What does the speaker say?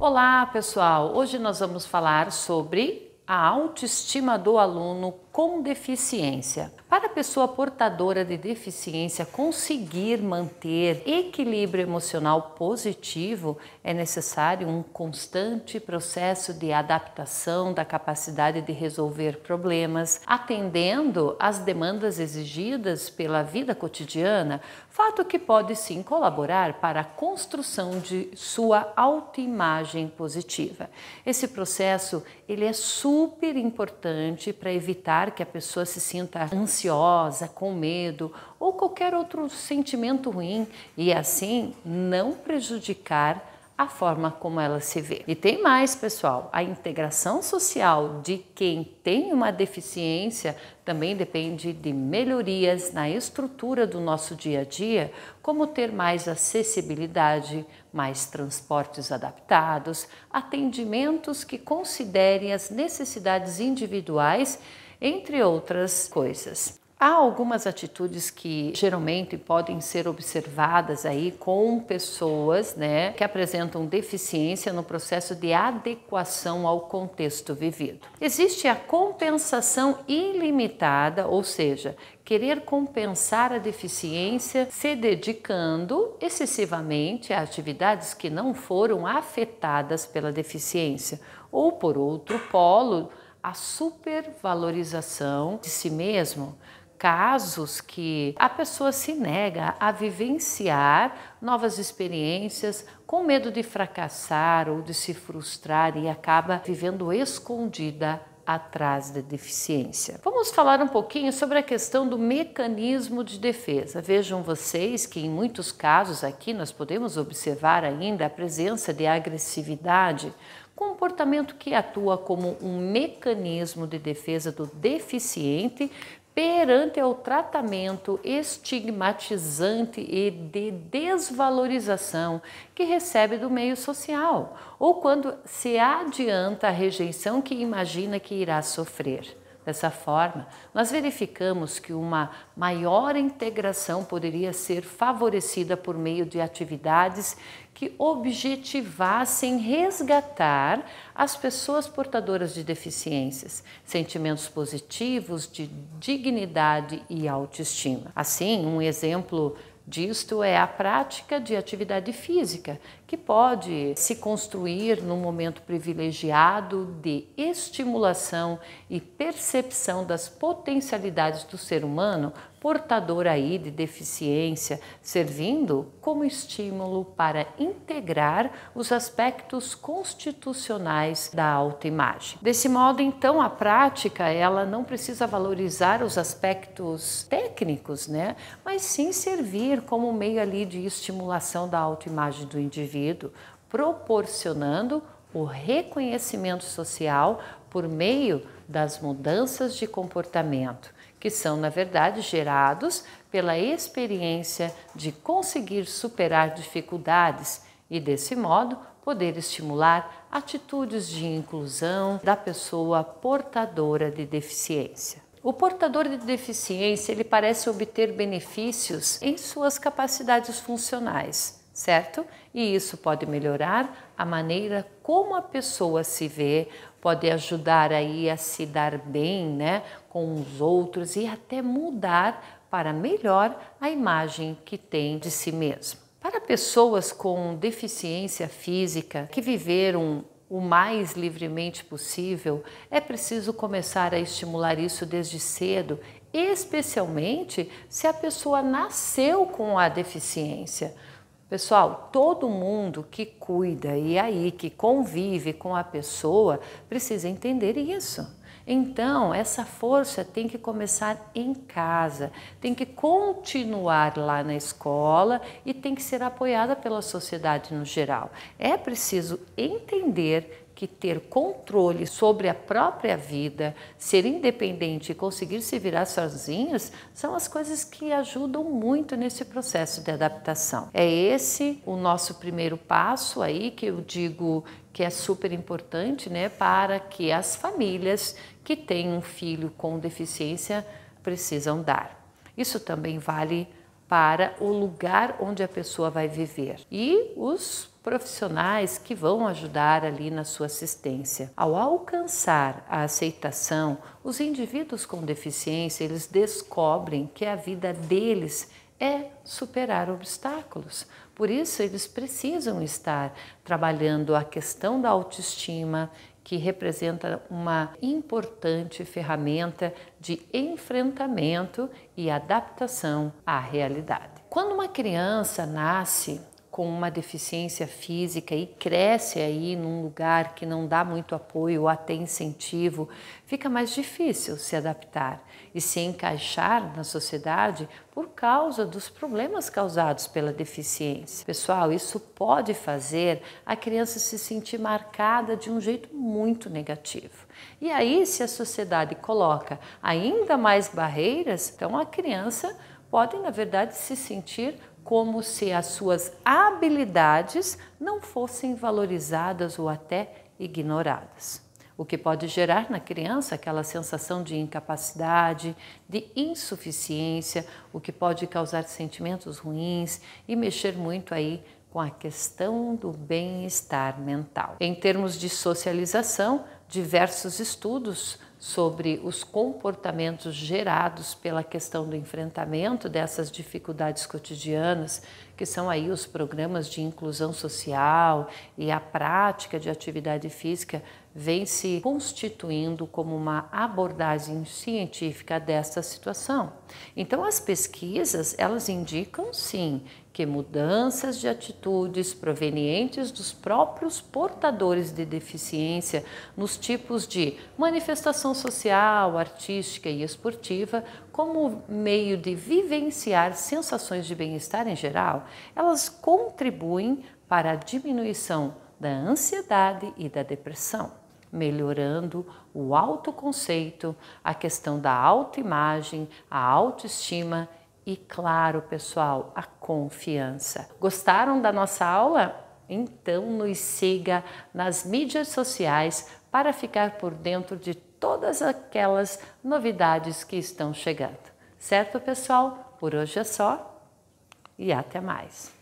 Olá, pessoal! Hoje nós vamos falar sobre a autoestima do aluno com deficiência. Para a pessoa portadora de deficiência conseguir manter equilíbrio emocional positivo, é necessário um constante processo de adaptação da capacidade de resolver problemas, atendendo às demandas exigidas pela vida cotidiana, fato que pode sim colaborar para a construção de sua autoimagem positiva. Esse processo ele é super importante para evitar que a pessoa se sinta ansiosa, com medo ou qualquer outro sentimento ruim e assim não prejudicar a forma como ela se vê. E tem mais, pessoal, a integração social de quem tem uma deficiência também depende de melhorias na estrutura do nosso dia a dia, como ter mais acessibilidade, mais transportes adaptados, atendimentos que considerem as necessidades individuais, entre outras coisas. Há algumas atitudes que geralmente podem ser observadas aí com pessoas, que apresentam deficiência no processo de adequação ao contexto vivido. Existe a compensação ilimitada, ou seja, querer compensar a deficiência se dedicando excessivamente a atividades que não foram afetadas pela deficiência, ou por outro polo, a supervalorização de si mesmo. Casos que a pessoa se nega a vivenciar novas experiências com medo de fracassar ou de se frustrar e acaba vivendo escondida atrás da deficiência. Vamos falar um pouquinho sobre a questão do mecanismo de defesa. Vejam vocês que em muitos casos aqui nós podemos observar ainda a presença de agressividade, comportamento que atua como um mecanismo de defesa do deficiente perante ao tratamento estigmatizante e de desvalorização que recebe do meio social, ou quando se adianta a rejeição que imagina que irá sofrer. Dessa forma, nós verificamos que uma maior integração poderia ser favorecida por meio de atividades que objetivassem resgatar as pessoas portadoras de deficiências, sentimentos positivos de dignidade e autoestima. Assim, um exemplo disto é a prática de atividade física, que pode se construir num momento privilegiado de estimulação e percepção das potencialidades do ser humano portador aí de deficiência, servindo como estímulo para integrar os aspectos constitucionais da autoimagem. Desse modo, então, a prática ela não precisa valorizar os aspectos técnicos, mas sim servir como meio ali de estimulação da autoimagem do indivíduo, proporcionando o reconhecimento social por meio das mudanças de comportamento, que são, na verdade, gerados pela experiência de conseguir superar dificuldades e, desse modo, poder estimular atitudes de inclusão da pessoa portadora de deficiência. O portador de deficiência, ele parece obter benefícios em suas capacidades funcionais, certo? E isso pode melhorar a maneira como a pessoa se vê, pode ajudar aí a se dar bem, com os outros e até mudar para melhor a imagem que tem de si mesmo. Para pessoas com deficiência física que viveram o mais livremente possível, é preciso começar a estimular isso desde cedo, especialmente se a pessoa nasceu com a deficiência. Pessoal, todo mundo que cuida e aí que convive com a pessoa precisa entender isso. Então, essa força tem que começar em casa, tem que continuar lá na escola e tem que ser apoiada pela sociedade no geral. É preciso entender que ter controle sobre a própria vida, ser independente e conseguir se virar sozinhos são as coisas que ajudam muito nesse processo de adaptação. É esse o nosso primeiro passo aí que eu digo que é super importante, para que as famílias que têm um filho com deficiência precisam dar. Isso também vale para o lugar onde a pessoa vai viver e os profissionais que vão ajudar ali na sua assistência. Ao alcançar a aceitação, os indivíduos com deficiência, eles descobrem que a vida deles é superar obstáculos. Por isso, eles precisam estar trabalhando a questão da autoestima, que representa uma importante ferramenta de enfrentamento e adaptação à realidade. Quando uma criança nasce com uma deficiência física e cresce aí num lugar que não dá muito apoio ou até incentivo, fica mais difícil se adaptar e se encaixar na sociedade por causa dos problemas causados pela deficiência. Pessoal, isso pode fazer a criança se sentir marcada de um jeito muito negativo. E aí, se a sociedade coloca ainda mais barreiras, então a criança pode, na verdade, se sentir como se as suas habilidades não fossem valorizadas ou até ignoradas. O que pode gerar na criança aquela sensação de incapacidade, de insuficiência, o que pode causar sentimentos ruins e mexer muito aí com a questão do bem-estar mental. Em termos de socialização, diversos estudos sobre os comportamentos gerados pela questão do enfrentamento dessas dificuldades cotidianas, que são aí os programas de inclusão social e a prática de atividade física, vem se constituindo como uma abordagem científica dessa situação. Então, as pesquisas, elas indicam sim que mudanças de atitudes provenientes dos próprios portadores de deficiência nos tipos de manifestação social, artística e esportiva, como meio de vivenciar sensações de bem-estar em geral, elas contribuem para a diminuição da ansiedade e da depressão, melhorando o autoconceito, a questão da autoimagem, a autoestima e, claro, pessoal, a confiança. Gostaram da nossa aula? Então nos siga nas mídias sociais para ficar por dentro de todas aquelas novidades que estão chegando. Certo, pessoal? Por hoje é só e até mais.